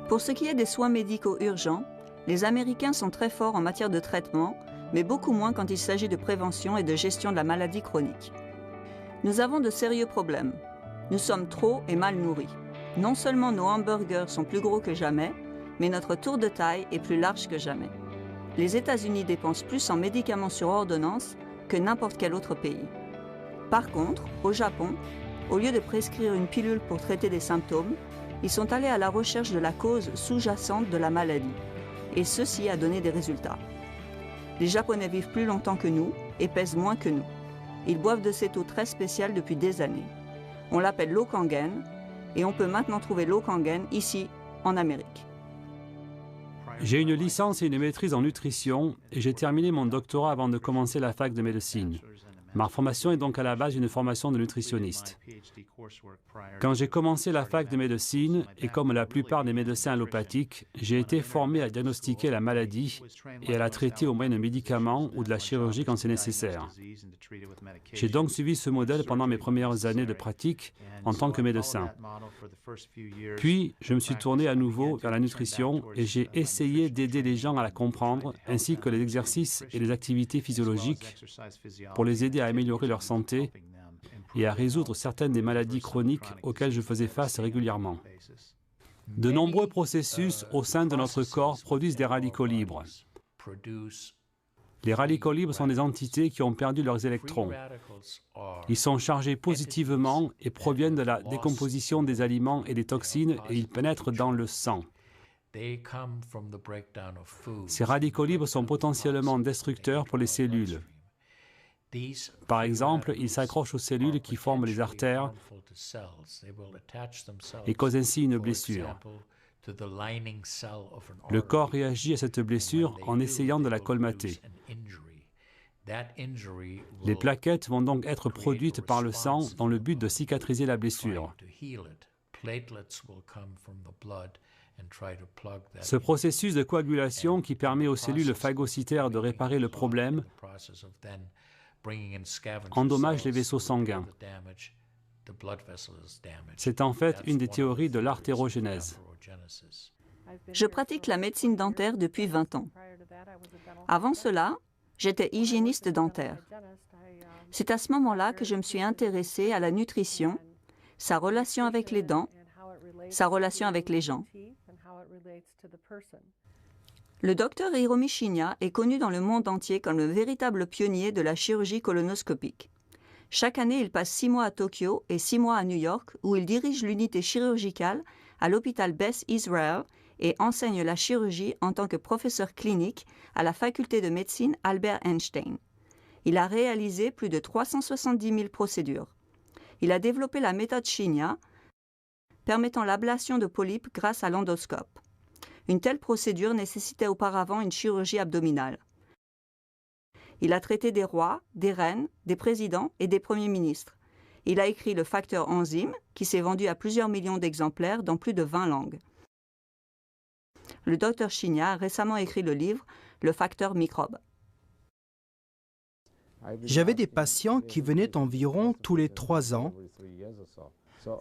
Pour ce qui est des soins médicaux urgents, les Américains sont très forts en matière de traitement, mais beaucoup moins quand il s'agit de prévention et de gestion de la maladie chronique. Nous avons de sérieux problèmes. Nous sommes trop et mal nourris. Non seulement nos hamburgers sont plus gros que jamais, mais notre tour de taille est plus large que jamais. Les États-Unis dépensent plus en médicaments sur ordonnance que n'importe quel autre pays. Par contre, au Japon, au lieu de prescrire une pilule pour traiter des symptômes, ils sont allés à la recherche de la cause sous-jacente de la maladie. Et ceci a donné des résultats. Les Japonais vivent plus longtemps que nous et pèsent moins que nous. Ils boivent de cette eau très spéciale depuis des années. On l'appelle l'eau Kangen et on peut maintenant trouver l'eau Kangen ici, en Amérique. J'ai une licence et une maîtrise en nutrition et j'ai terminé mon doctorat avant de commencer la fac de médecine. Ma formation est donc à la base une formation de nutritionniste. Quand j'ai commencé la fac de médecine, et comme la plupart des médecins allopathiques, j'ai été formé à diagnostiquer la maladie et à la traiter au moyen de médicaments ou de la chirurgie quand c'est nécessaire. J'ai donc suivi ce modèle pendant mes premières années de pratique en tant que médecin. Puis, je me suis tourné à nouveau vers la nutrition et j'ai essayé d'aider les gens à la comprendre, ainsi que les exercices et les activités physiologiques pour les aider à améliorer leur santé et à résoudre certaines des maladies chroniques auxquelles je faisais face régulièrement. De nombreux processus au sein de notre corps produisent des radicaux libres. Les radicaux libres sont des entités qui ont perdu leurs électrons. Ils sont chargés positivement et proviennent de la décomposition des aliments et des toxines et ils pénètrent dans le sang. Ces radicaux libres sont potentiellement destructeurs pour les cellules. Par exemple, ils s'accrochent aux cellules qui forment les artères et causent ainsi une blessure. Le corps réagit à cette blessure en essayant de la colmater. Les plaquettes vont donc être produites par le sang dans le but de cicatriser la blessure. Ce processus de coagulation qui permet aux cellules phagocytaires de réparer le problème endommage les vaisseaux sanguins. C'est en fait une des théories de l'artérogénèse. Je pratique la médecine dentaire depuis 20 ans. Avant cela, j'étais hygiéniste dentaire. C'est à ce moment-là que je me suis intéressée à la nutrition, sa relation avec les dents, sa relation avec les gens. Le docteur Hiromi Shinya est connu dans le monde entier comme le véritable pionnier de la chirurgie colonoscopique. Chaque année, il passe 6 mois à Tokyo et 6 mois à New York, où il dirige l'unité chirurgicale à l'hôpital Beth Israel et enseigne la chirurgie en tant que professeur clinique à la faculté de médecine Albert Einstein. Il a réalisé plus de 370 000 procédures. Il a développé la méthode Shinya, permettant l'ablation de polypes grâce à l'endoscope. Une telle procédure nécessitait auparavant une chirurgie abdominale. Il a traité des rois, des reines, des présidents et des premiers ministres. Il a écrit le facteur enzyme, qui s'est vendu à plusieurs millions d'exemplaires dans plus de 20 langues. Le docteur Shinya a récemment écrit le livre « Le facteur microbe ». J'avais des patients qui venaient environ tous les 3 ans.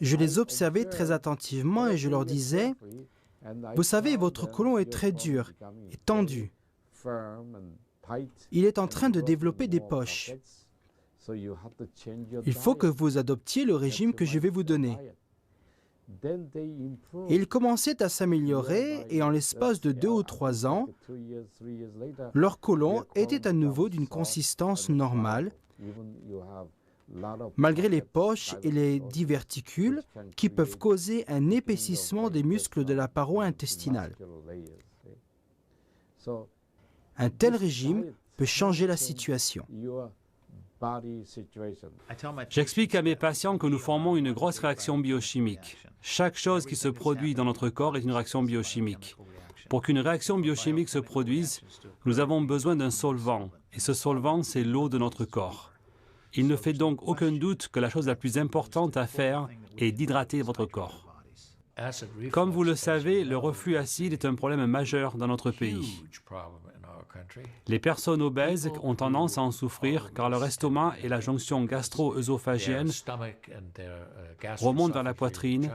Je les observais très attentivement et je leur disais « Vous savez, votre côlon est très dur et tendu. Il est en train de développer des poches. Il faut que vous adoptiez le régime que je vais vous donner. » Et ils commençaient à s'améliorer et en l'espace de 2 ou 3 ans, leur côlon était à nouveau d'une consistance normale, malgré les poches et les diverticules qui peuvent causer un épaississement des muscles de la paroi intestinale. Un tel régime peut changer la situation. J'explique à mes patients que nous formons une grosse réaction biochimique. Chaque chose qui se produit dans notre corps est une réaction biochimique. Pour qu'une réaction biochimique se produise, nous avons besoin d'un solvant, et ce solvant, c'est l'eau de notre corps. Il ne fait donc aucun doute que la chose la plus importante à faire est d'hydrater votre corps. Comme vous le savez, le reflux acide est un problème majeur dans notre pays. Les personnes obèses ont tendance à en souffrir car leur estomac et la jonction gastro-œsophagienne remontent vers la poitrine.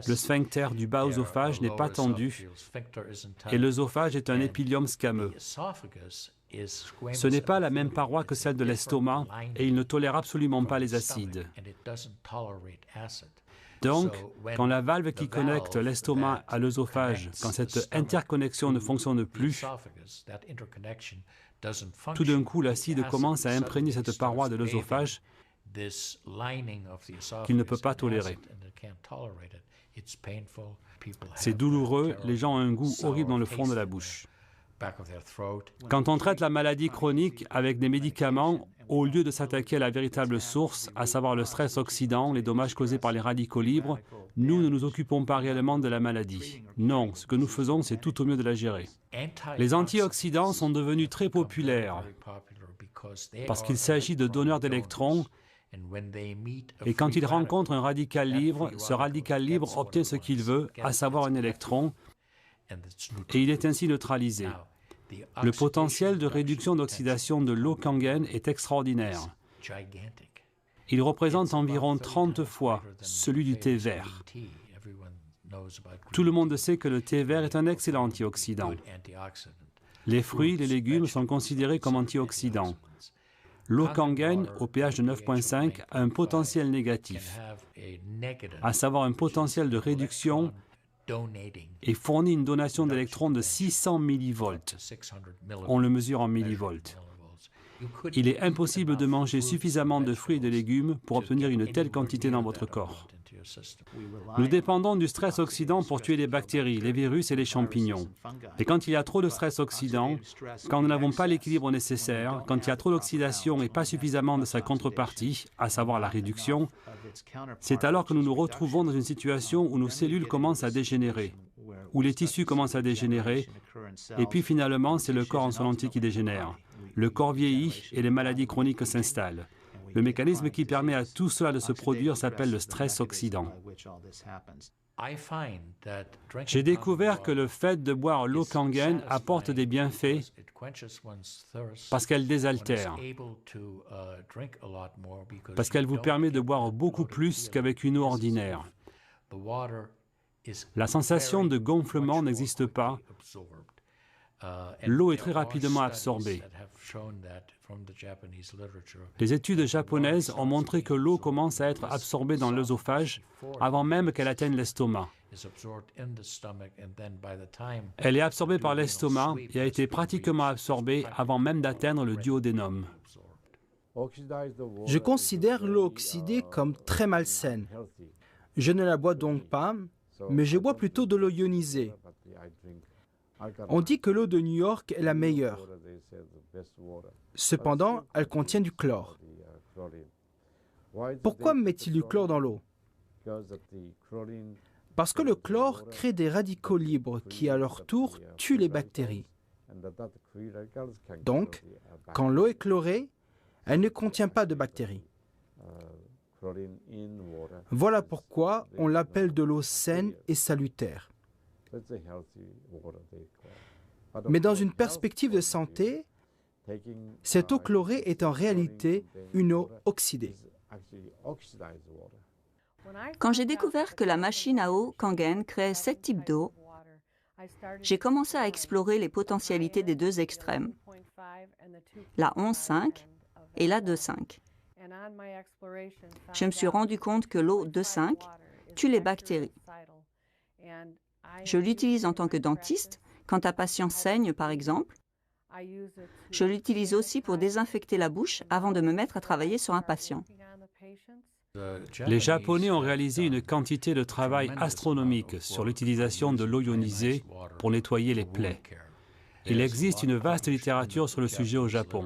Le sphincter du bas œsophage n'est pas tendu et l'œsophage est un épithélium squameux. Ce n'est pas la même paroi que celle de l'estomac et il ne tolère absolument pas les acides. Donc, quand la valve qui connecte l'estomac à l'œsophage, quand cette interconnexion ne fonctionne plus, tout d'un coup l'acide commence à imprégner cette paroi de l'œsophage qu'il ne peut pas tolérer. C'est douloureux, les gens ont un goût horrible dans le fond de la bouche. Quand on traite la maladie chronique avec des médicaments, au lieu de s'attaquer à la véritable source, à savoir le stress oxydant, les dommages causés par les radicaux libres, nous ne nous occupons pas réellement de la maladie. Non, ce que nous faisons, c'est tout au mieux de la gérer. Les antioxydants sont devenus très populaires parce qu'il s'agit de donneurs d'électrons et quand ils rencontrent un radical libre, ce radical libre obtient ce qu'il veut, à savoir un électron, et il est ainsi neutralisé. Le potentiel de réduction d'oxydation de l'eau Kangen est extraordinaire. Il représente environ 30 fois celui du thé vert. Tout le monde sait que le thé vert est un excellent antioxydant. Les fruits et les légumes sont considérés comme antioxydants. L'eau Kangen, au pH de 9,5, a un potentiel négatif, à savoir un potentiel de réduction et fournit une donation d'électrons de 600 millivolts. On le mesure en millivolts. Il est impossible de manger suffisamment de fruits et de légumes pour obtenir une telle quantité dans votre corps. Nous dépendons du stress oxydant pour tuer les bactéries, les virus et les champignons. Et quand il y a trop de stress oxydant, quand nous n'avons pas l'équilibre nécessaire, quand il y a trop d'oxydation et pas suffisamment de sa contrepartie, à savoir la réduction, c'est alors que nous nous retrouvons dans une situation où nos cellules commencent à dégénérer, où les tissus commencent à dégénérer, et puis finalement, c'est le corps en son entier qui dégénère. Le corps vieillit et les maladies chroniques s'installent. Le mécanisme qui permet à tout cela de se produire s'appelle le stress oxydant. J'ai découvert que le fait de boire l'eau Kangen apporte des bienfaits parce qu'elle désaltère, parce qu'elle vous permet de boire beaucoup plus qu'avec une eau ordinaire. La sensation de gonflement n'existe pas. L'eau est très rapidement absorbée. Les études japonaises ont montré que l'eau commence à être absorbée dans l'œsophage avant même qu'elle atteigne l'estomac. Elle est absorbée par l'estomac et a été pratiquement absorbée avant même d'atteindre le duodénum. Je considère l'eau oxydée comme très malsaine. Je ne la bois donc pas, mais je bois plutôt de l'eau ionisée. On dit que l'eau de New York est la meilleure. Cependant, elle contient du chlore. Pourquoi met-il du chlore dans l'eau? Parce que le chlore crée des radicaux libres qui, à leur tour, tuent les bactéries. Donc, quand l'eau est chlorée, elle ne contient pas de bactéries. Voilà pourquoi on l'appelle de l'eau saine et salutaire. Mais dans une perspective de santé, cette eau chlorée est en réalité une eau oxydée. Quand j'ai découvert que la machine à eau Kangen créait 7 types d'eau, j'ai commencé à explorer les potentialités des deux extrêmes, la 11,5 et la 2,5. Je me suis rendu compte que l'eau 2,5 tue les bactéries. Je l'utilise en tant que dentiste, quand un patient saigne par exemple. Je l'utilise aussi pour désinfecter la bouche avant de me mettre à travailler sur un patient. Les Japonais ont réalisé une quantité de travail astronomique sur l'utilisation de l'eau ionisée pour nettoyer les plaies. Il existe une vaste littérature sur le sujet au Japon.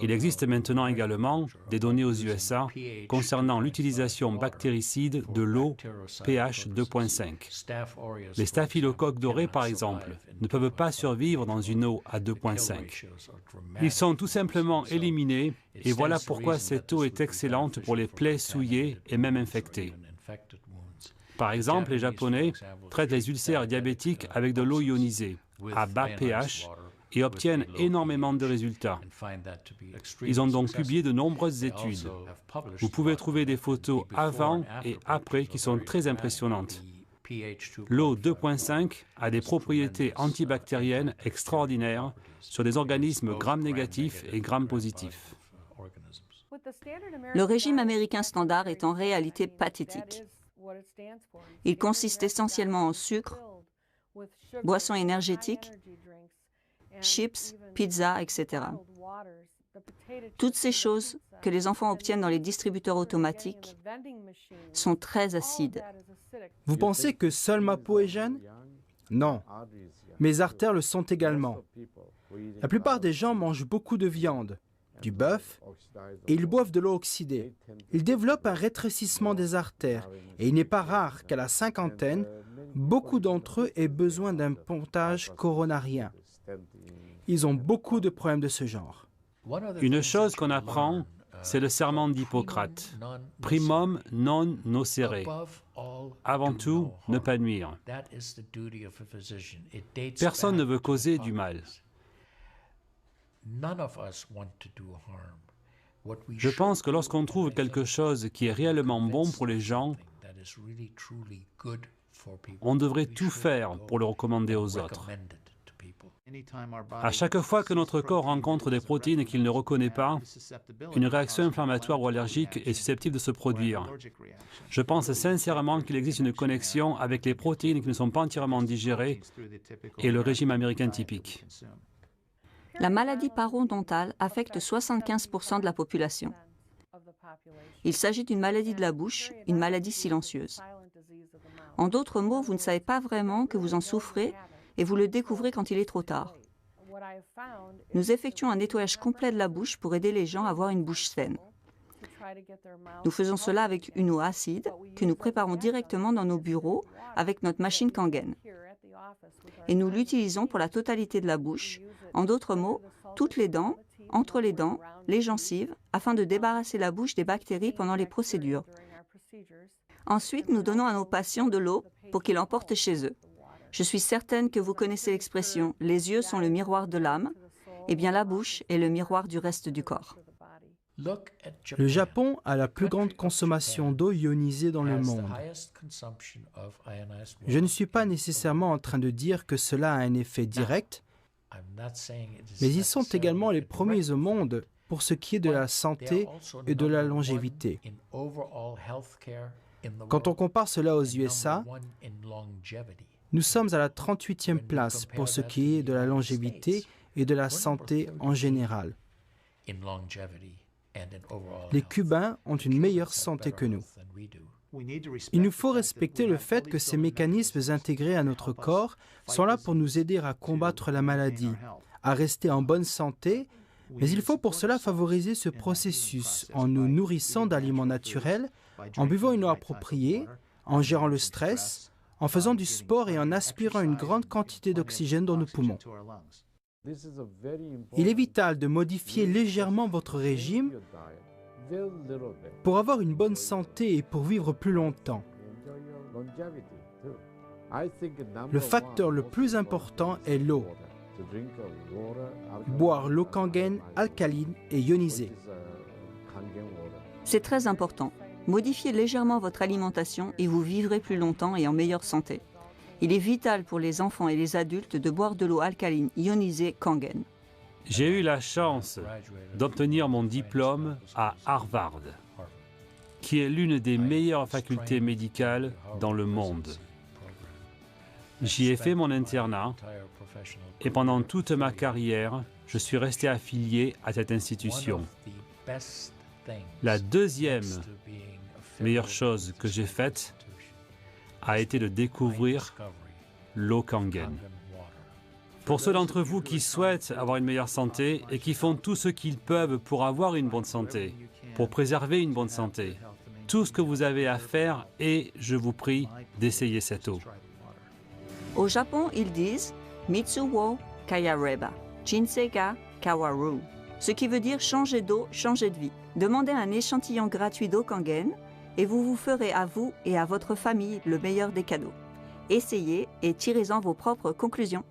Il existe maintenant également des données aux USA concernant l'utilisation bactéricide de l'eau pH 2,5. Les staphylocoques dorés, par exemple, ne peuvent pas survivre dans une eau à 2,5. Ils sont tout simplement éliminés et voilà pourquoi cette eau est excellente pour les plaies souillées et même infectées. Par exemple, les Japonais traitent les ulcères diabétiques avec de l'eau ionisée. à bas pH et obtiennent énormément de résultats. Ils ont donc publié de nombreuses études. Vous pouvez trouver des photos avant et après qui sont très impressionnantes. L'eau 2.5 a des propriétés antibactériennes extraordinaires sur des organismes gram-négatifs et gram-positifs. Le régime américain standard est en réalité pathétique. Il consiste essentiellement en sucre, boissons énergétiques, chips, pizzas, etc. Toutes ces choses que les enfants obtiennent dans les distributeurs automatiques sont très acides. Vous pensez que seule ma peau est jeune? Non. Mes artères le sont également. La plupart des gens mangent beaucoup de viande, du bœuf, et ils boivent de l'eau oxydée. Ils développent un rétrécissement des artères, et il n'est pas rare qu'à la cinquantaine, beaucoup d'entre eux aient besoin d'un pontage coronarien. Ils ont beaucoup de problèmes de ce genre. Une chose qu'on apprend, c'est le serment d'Hippocrate. Primum non nocere. Avant tout, ne pas nuire. Personne ne veut causer du mal. Je pense que lorsqu'on trouve quelque chose qui est réellement bon pour les gens, on devrait tout faire pour le recommander aux autres. À chaque fois que notre corps rencontre des protéines qu'il ne reconnaît pas, une réaction inflammatoire ou allergique est susceptible de se produire. Je pense sincèrement qu'il existe une connexion avec les protéines qui ne sont pas entièrement digérées et le régime américain typique. La maladie parodontale affecte 75% de la population. Il s'agit d'une maladie de la bouche, une maladie silencieuse. En d'autres mots, vous ne savez pas vraiment que vous en souffrez et vous le découvrez quand il est trop tard. Nous effectuons un nettoyage complet de la bouche pour aider les gens à avoir une bouche saine. Nous faisons cela avec une eau acide que nous préparons directement dans nos bureaux avec notre machine Kangen. Et nous l'utilisons pour la totalité de la bouche, en d'autres mots, toutes les dents, entre les dents, les gencives, afin de débarrasser la bouche des bactéries pendant les procédures. Ensuite, nous donnons à nos patients de l'eau pour qu'ils l'emportent chez eux. Je suis certaine que vous connaissez l'expression « les yeux sont le miroir de l'âme ». Eh bien, la bouche est le miroir du reste du corps. Le Japon a la plus grande consommation d'eau ionisée dans le monde. Je ne suis pas nécessairement en train de dire que cela a un effet direct, mais ils sont également les premiers au monde pour ce qui est de la santé et de la longévité. Quand on compare cela aux USA, nous sommes à la 38e place pour ce qui est de la longévité et de la santé en général. Les Cubains ont une meilleure santé que nous. Il nous faut respecter le fait que ces mécanismes intégrés à notre corps sont là pour nous aider à combattre la maladie, à rester en bonne santé, mais il faut pour cela favoriser ce processus en nous nourrissant d'aliments naturels, en buvant une eau appropriée, en gérant le stress, en faisant du sport et en aspirant une grande quantité d'oxygène dans nos poumons. Il est vital de modifier légèrement votre régime pour avoir une bonne santé et pour vivre plus longtemps. Le facteur le plus important est l'eau. Boire l'eau Kangen alcaline et ionisée. C'est très important. Modifiez légèrement votre alimentation et vous vivrez plus longtemps et en meilleure santé. Il est vital pour les enfants et les adultes de boire de l'eau alcaline ionisée Kangen. J'ai eu la chance d'obtenir mon diplôme à Harvard, qui est l'une des meilleures facultés médicales dans le monde. J'y ai fait mon internat et pendant toute ma carrière, je suis resté affilié à cette institution. La deuxième meilleure chose que j'ai faite a été de découvrir l'eau Kangen. Pour ceux d'entre vous qui souhaitent avoir une meilleure santé et qui font tout ce qu'ils peuvent pour avoir une bonne santé, pour préserver une bonne santé, tout ce que vous avez à faire est, je vous prie, d'essayer cette eau. Au Japon, ils disent « Mitsu wo kayareba, jinsei ga kawaru », ce qui veut dire « changer d'eau, changer de vie ». Demandez un échantillon gratuit d'eau Kangen et vous vous ferez à vous et à votre famille le meilleur des cadeaux. Essayez et tirez-en vos propres conclusions.